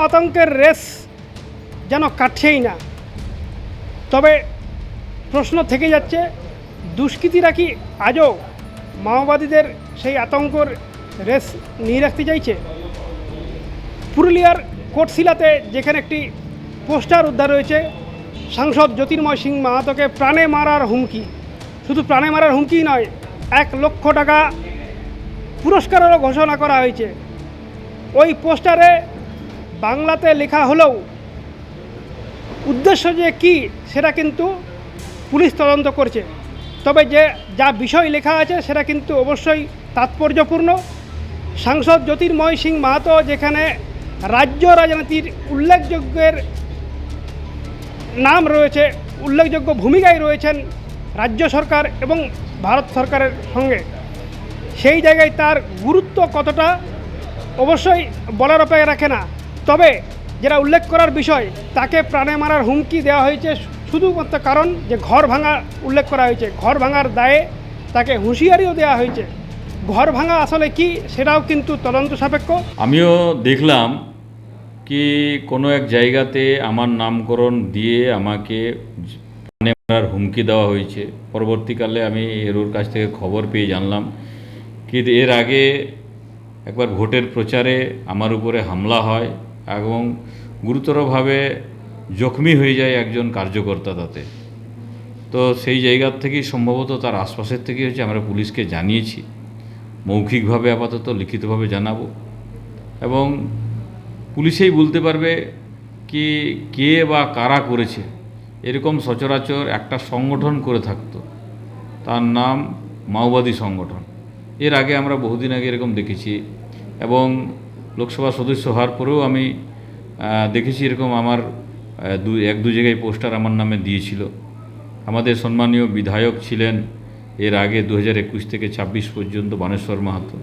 আতঙ্কের রেস যেন কাটছেই না। তবে প্রশ্ন থেকে যাচ্ছে, দুষ্কৃতীরা কি আজও মাওবাদীদের সেই আতঙ্কর রেস নিয়ে রাখতে চাইছে? পুরুলিয়ার কোটশিলাতে যেখানে একটি পোস্টার উদ্ধার হয়েছে, সাংসদ জ্যোতির্ময় সিং মাহাতোকে প্রাণে মারার হুমকি, শুধু প্রাণে মারার হুমকি নয়, 1 লক্ষ টাকা পুরস্কারেরও ঘোষণা করা হয়েছে। ওই পোস্টারে বাংলাতে লেখা হলেও উদ্দেশ্য যে কি সেটা কিন্তু পুলিশ তদন্ত করছে। তবে যা বিষয় লেখা আছে সেটা কিন্তু অবশ্যই তাৎপর্যপূর্ণ। সাংসদ জ্যোতির্ময় সিং মাহাতো যেখানে রাজ্য রাজনীতির উল্লেখযোগ্যের নাম রয়েছে, উল্লেখযোগ্য ভূমিকায় রয়েছেন রাজ্য সরকার এবং ভারত সরকারের সঙ্গে, সেই জায়গায় তার গুরুত্ব কতটা অবশ্যই বলার অপেক্ষা রাখে না। তবে যেটা উল্লেখ করার বিষয়, তাকে প্রাণে মারার হুমকি দেওয়া হয়েছে শুধুমাত্র কারণ যে ঘর ভাঙা উল্লেখ করা হয়েছে। ঘর ভাঙার দায়ে তাকে হুঁশিয়ারিও দেওয়া হয়েছে। ঘর ভাঙা আসলে কি সেটাও কিন্তু তদন্ত সাপেক্ষ। আমিও দেখলাম কি কোনো এক জায়গাতে আমার নামকরণ দিয়ে আমাকে প্রাণে মারার হুমকি দেওয়া হয়েছে। পরবর্তীকালে আমি এর কাছ থেকে খবর পেয়ে জানলাম কি এর আগে একবার ভোটের প্রচারে আমার উপরে হামলা হয় এবং গুরুতরভাবে জখমি হয়ে যায় একজন কার্যকর্তা তাতে। তো সেই জায়গার থেকেই সম্ভবত তার আশপাশের থেকে হচ্ছে, আমরা পুলিশকে জানিয়েছি, মৌখিকভাবে আপাতত, লিখিতভাবে জানাবো এবং পুলিশেই বলতে পারবে কি কে বা কারা করেছে। এরকম সচরাচর একটা সংগঠন করে থাকতো, তার নাম মাওবাদী সংগঠন। এর আগে আমরা বহুদিন আগে এরকম দেখেছি এবং লোকসভা সদস্য হওয়ার পরেও আমি দেখেছি এরকম আমার এক দু জায়গায় পোস্টার আমার নামে দিয়েছিল। আমাদের সম্মানীয় বিধায়ক ছিলেন এর আগে 2021 থেকে 26 পর্যন্ত বানেশ্বর মাহাতো,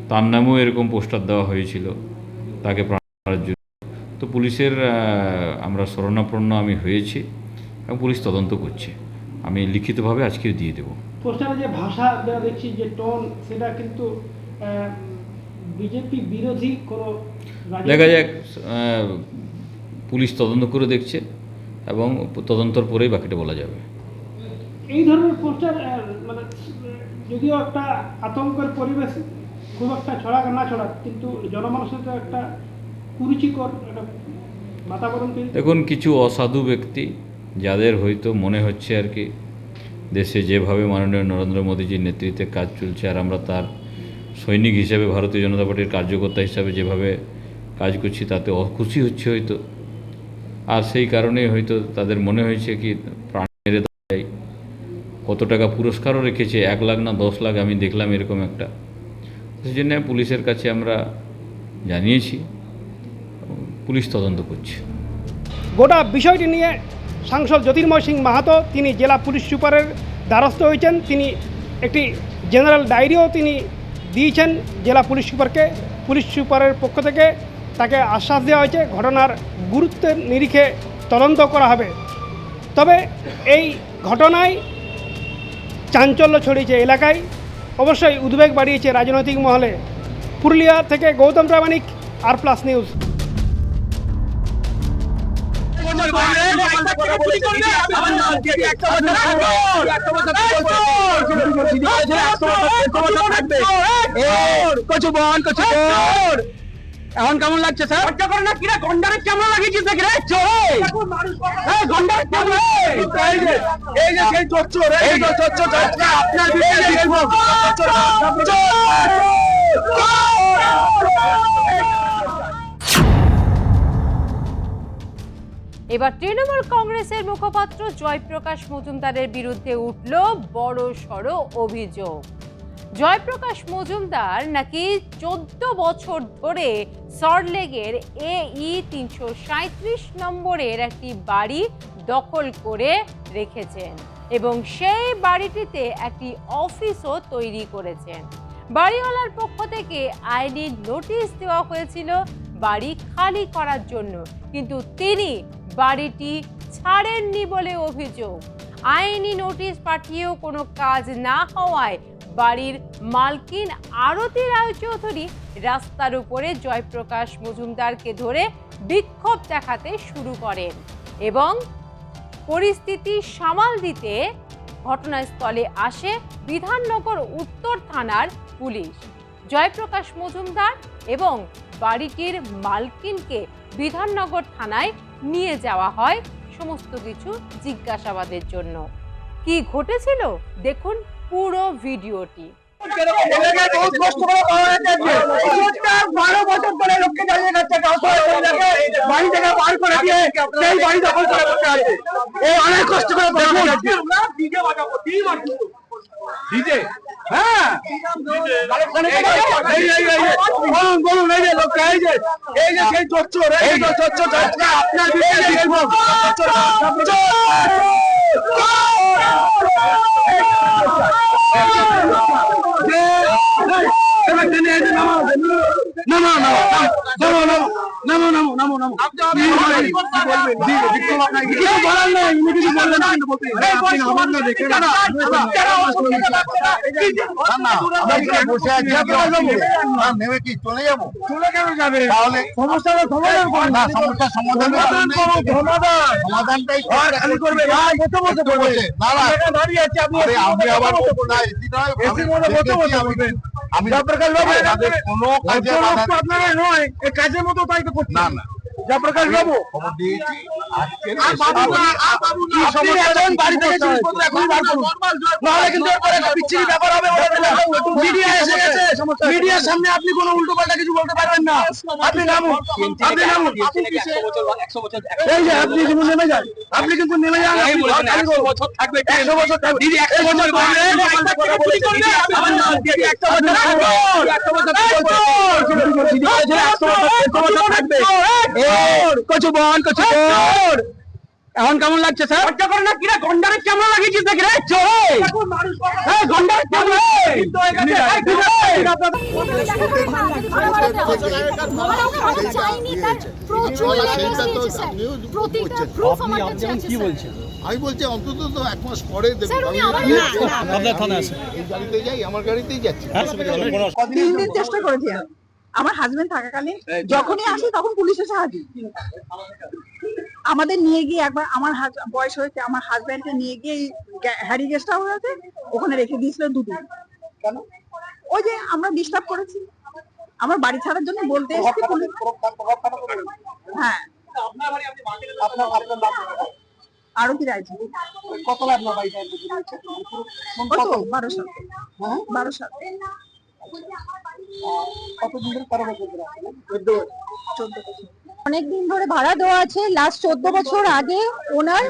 তার নামেও এরকম পোস্টার দেওয়া হয়েছিল তাকে প্রাণ মারার জন্য। তো পুলিশের আমরা শরণাপন্ন আমি হয়েছি এবং পুলিশ তদন্ত করছে। আমি লিখিতভাবে আজকে দিয়ে দেব। পোস্টারে যে ভাষা দেওয়া দেখছি, যে টোন, সেটা কিন্তু বিজেপি বিরোধী কোনো। দেখা যাক, পুলিশ তদন্ত করে দেখছে এবং তদন্তর পরেই বাকিটা বলা যাবে। এই ধরনের পোস্টার মানে যদিও একটা আতঙ্কের পরিবেশ খুব একটা ছড়াক না ছড়াক, কিন্তু জনমানুষের তো একটা কুরুচিকর একটা বাতাবরণ তৈরি। দেখুন, কিছু অসাধু ব্যক্তি যাদের হয়তো মনে হচ্ছে আর কি দেশে যেভাবে মাননীয় নরেন্দ্র মোদীজির নেতৃত্বে কাজ চলছে আর আমরা তার সৈনিক হিসেবে, ভারতীয় জনতা পার্টির কার্যকর্তা হিসাবে যেভাবে কাজ করছি তাতে অখুশি হচ্ছে হয়তো, আর সেই কারণেই হয়তো তাদের মনে হয়েছে কি প্রাণ মেরে দেয়। কত টাকা পুরস্কারও রেখেছে, 1 লাখ না 10 লাখ আমি দেখলাম এরকম একটা। সেই জন্য পুলিশের কাছে আমরা জানিয়েছি, পুলিশ তদন্ত করছে। গোটা বিষয়টি নিয়ে সাংসদ জ্যোতির্ময় সিং মাহাতো তিনি জেলা পুলিশ সুপারের দ্বারস্থ হয়েছেন। তিনি একটি জেনারেল ডায়েরিও তিনি দিয়েছেন জেলা পুলিশ সুপারকে। পুলিশ সুপারের পক্ষ থেকে তাকে আশ্বাস দেওয়া হয়েছে ঘটনার গুরুত্বের নিরিখে তদন্ত করা হবে। তবে এই ঘটনায় চাঞ্চল্য ছড়িয়েছে এলাকায়, অবশ্যই উদ্বেগ বাড়িয়েছে রাজনৈতিক মহলে। পুরুলিয়া থেকে গৌতম প্রামাণিক, R+ নিউজ। এখন কেমন লাগছে স্যার? কেমন লাগিয়েছিস দেখি রে? এবার তৃণমূল কংগ্রেসের মুখপাত্র জয়প্রকাশ মজুমদারের বিরুদ্ধে উঠল বড় সড় অভিযোগ। জয়প্রকাশ মজুমদার নাকি 14 বছর ধরে সল্টলেকের AE 337 নম্বরের একটি বাড়ি দখল করে রেখেছেন এবং সেই বাড়িটিতে একটি অফিসও তৈরি করেছেন। বাড়িওয়ালার পক্ষ থেকে আইনি নোটিশ দেওয়া হয়েছিল বাড়ি খালি করার জন্য, কিন্তু তিনি বাড়িটি ছাড়েননি বলে অভিযোগ। আইনি নোটিশ পাঠিয়েও কোনো কাজ না হওয়ায় বাড়ির মালকিন আরতি রায়চৌধুরী রাস্তার উপরে জয়প্রকাশ মজুমদারকে ধরে বিক্ষোভ দেখাতে শুরু করেন এবং পরিস্থিতি সামাল দিতে ঘটনাস্থলে আসে বিধাননগর উত্তর থানার পুলিশ। জয়প্রকাশ মজুমদার এবং বাড়িটির মালকিনকে বিধাননগর থানায় নিয়ে যাওয়া হয় সমস্ত কিছু জিজ্ঞাসাবাদের জন্য। কি ঘটেছিল দেখুন পুরো ভিডিওটি। 12 বছর ধরে লোককে জ্বালিয়ে খাচ্ছে, বাড়ি থেকে বার করে দিয়ে সেই বাড়ি দখল করে বসে আছে। ও অনেক কষ্ট করে ডিজে, হ্যাঁ বলুন, এই যে লোকটা, এই যে সেই চোর, এই চোর আপনার নেমে কি চলে যাবো? চলে কেন যাবে? তাহলে সমস্যাটা সমাধান না, সমস্যার সমাধানটাই খালি করবে না, বসে বসে করবে। না না, দাঁড়িয়ে আছে আপনি, আরে আমি আবার বলবো না, এসি নয়, এসির মধ্যে বসে বসে করবেন। আমি জয়প্রকাশ বাবু, তাদের কোনো কাজে বাধা তো আপনারা নয়, এই কাজের মতো তাই তো করছি। না না, জয়প্রকাশ বাবু, খবর দিয়েছি আজকে কি সমস্যা? বাড়ি থেকে জিনিসপত্র এখন বার করুন, নাহলে কিন্তু এরপরে একটা বিচ্ছিরি ব্যাপার হবে। মিডিয়া এসে গেছে, মিডিয়ার সামনে আপনি কোনো উল্টো পাল্টা কিছু বলতে পারবেন না। আপনি নামুন, আপনি নামুন। এই যে আপনি কিন্তু নেমে যান, আপনি কিন্তু নেমে যান। 100 বছর থাকবে, 100 বছর থাকবে, দিদি 100 বছর থাকবে, 100 বছর। এখন কেমন লাগছে স্যার? লজ্জা করে না? কিরা গন্ডারের ক্যামেরা লাগিয়েছিস দেখি রে? গন্ডারের ক্যামেরা আমি বলছি অন্তত তো 1 মাস পরে দেখুন, এই গাড়িতে যাই, আমার গাড়িতেই যাচ্ছি। 3 দিন চেষ্টা করেছি আমি। আমার হাজবেন্ড থাকাকালীন যখনই আসি তখন পুলিশ এসে হাজির। আমাদের নিয়ে গিয়ে একবার আমার বয়স হয়েছে, আমার হাজবেন্ডকে নিয়ে গিয়ে হ্যারি গেস্ট হাউস আছে, ওখানে রেখে দিয়েছিলেন 2 দিন। কেন? ওই যে আমরা ডিস্টার্ব করেছি, আমার বাড়ি ছাড়ার জন্য বলতে এসেছি। হ্যাঁ, আরতি রায়চৌধুরী। কত লাখ আপনার বাড়িটা? 12 সাল। 12 সাল। অনেকদিন ধরে ভাড়া দেওয়া আছে। লাস্ট 14 বছর আগে ওনার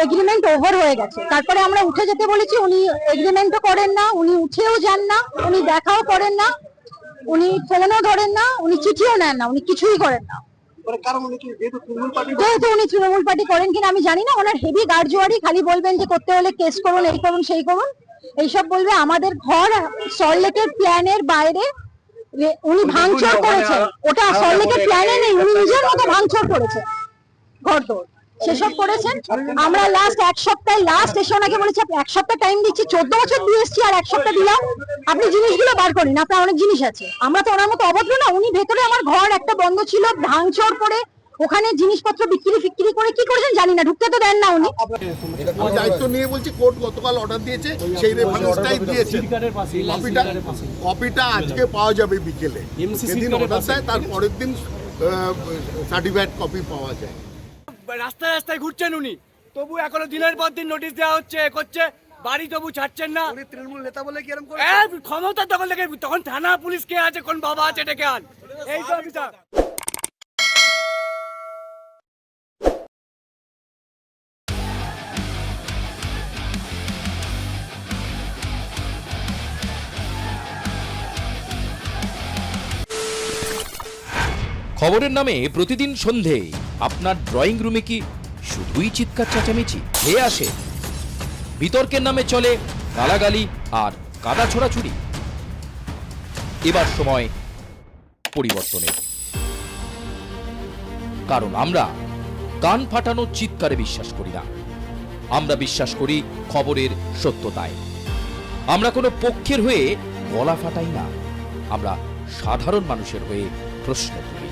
এগ্রিমেন্ট ওভার হয়ে গেছে। তারপরে আমরা উঠে যেতে বলেছি, উনি এগ্রিমেন্টও করেন না, উনি উঠেও যান না, উনি দেখাও করেন না, উনি ফোনও ধরেন না, উনি চিঠিও নেন না, উনি কিছুই করেন না। যেহেতু উনি তৃণমূল পার্টি করেন কিনা আমি জানি না, ওনার হেভি গার্জোয়ারি, খালি বলবেন যে করতে হলে কেস করুন, এই করুন সেই করুন, এইসব বলবে। আমাদের ঘর সল্টলেকের প্ল্যানের বাইরে উনি ভাঙচুর করেছেন, ওটা সল্টলেকের প্ল্যানে নেই, উনি নিজের মতো ভাঙচুর করেছেন, ঘর দৌড় সেসব করেছেন। আমরা লাস্ট 1 সপ্তাহ লাস্ট এসে ওনাকে বলেছি 1 সপ্তাহ টাইম দিচ্ছি, 14 বছর দিয়ে এসছি আর 1 সপ্তাহ দিলাম, আপনি জিনিসগুলো বার করেন, আপনার অনেক জিনিস আছে। আমরা তো ওনার মতো অভদ্র না। উনি ভেতরে, আমার ঘর একটা বন্ধ ছিল, ভাঙচুর করে ওখানে জিনিসপত্র বিক্রি করে কি করেছেন জানি না, ঢুকতে তো দেন না উনি। আমি দায়িত্ব নিয়ে বলছি, কোর্ট গতকাল অর্ডার দিয়েছে, সেই রেফারেন্সটাই দিয়েছে। কপিটা আজকে পাওয়া যাবে বিকেলে, যেদিন অর্ডার দেয় তার পরের দিন সার্টিফাইড কপি পাওয়া যায়। রাস্তায় রাস্তায় ঘুরছেন উনি, তবু এখনো দিনের পর দিন নোটিশ দেওয়া হচ্ছে, করছে, বাড়ি তবু ছাড়ছেন না। তৃণমূল নেতা বলে কি এরকম করে? ক্ষমতা তখন থানা পুলিশ কে আছে, কোন বাবা আছে, ডেকে আন। এই তো অফিসার। খবরের নামে প্রতিদিন সন্ধে আপনার ড্রয়িং রুমে কি শুধুই চিৎকার চেঁচামেচি ধেয়ে আসে? বিতর্কের নামে চলে গালাগালি আর কাদা ছোড়াছুড়ি। এবার সময় পরিবর্তনের, কারণ আমরা কান ফাটানো চিৎকারে বিশ্বাস করি না, আমরা বিশ্বাস করি খবরের সত্যতায়। আমরা কোনো পক্ষের হয়ে গলা ফাটাই না, আমরা সাধারণ মানুষের হয়ে প্রশ্ন তুলি।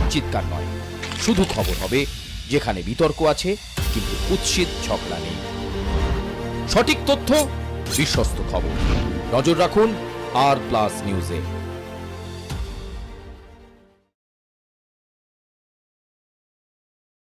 চিৎকার নয়, শুধু খবর হবে যেখানে বিতর্ক আছে কিন্তু কুৎসিত ঝগড়া নেই। সঠিক তথ্য, বিশ্বস্ত খবর। নজর রাখুন আর প্লাস নিউজে।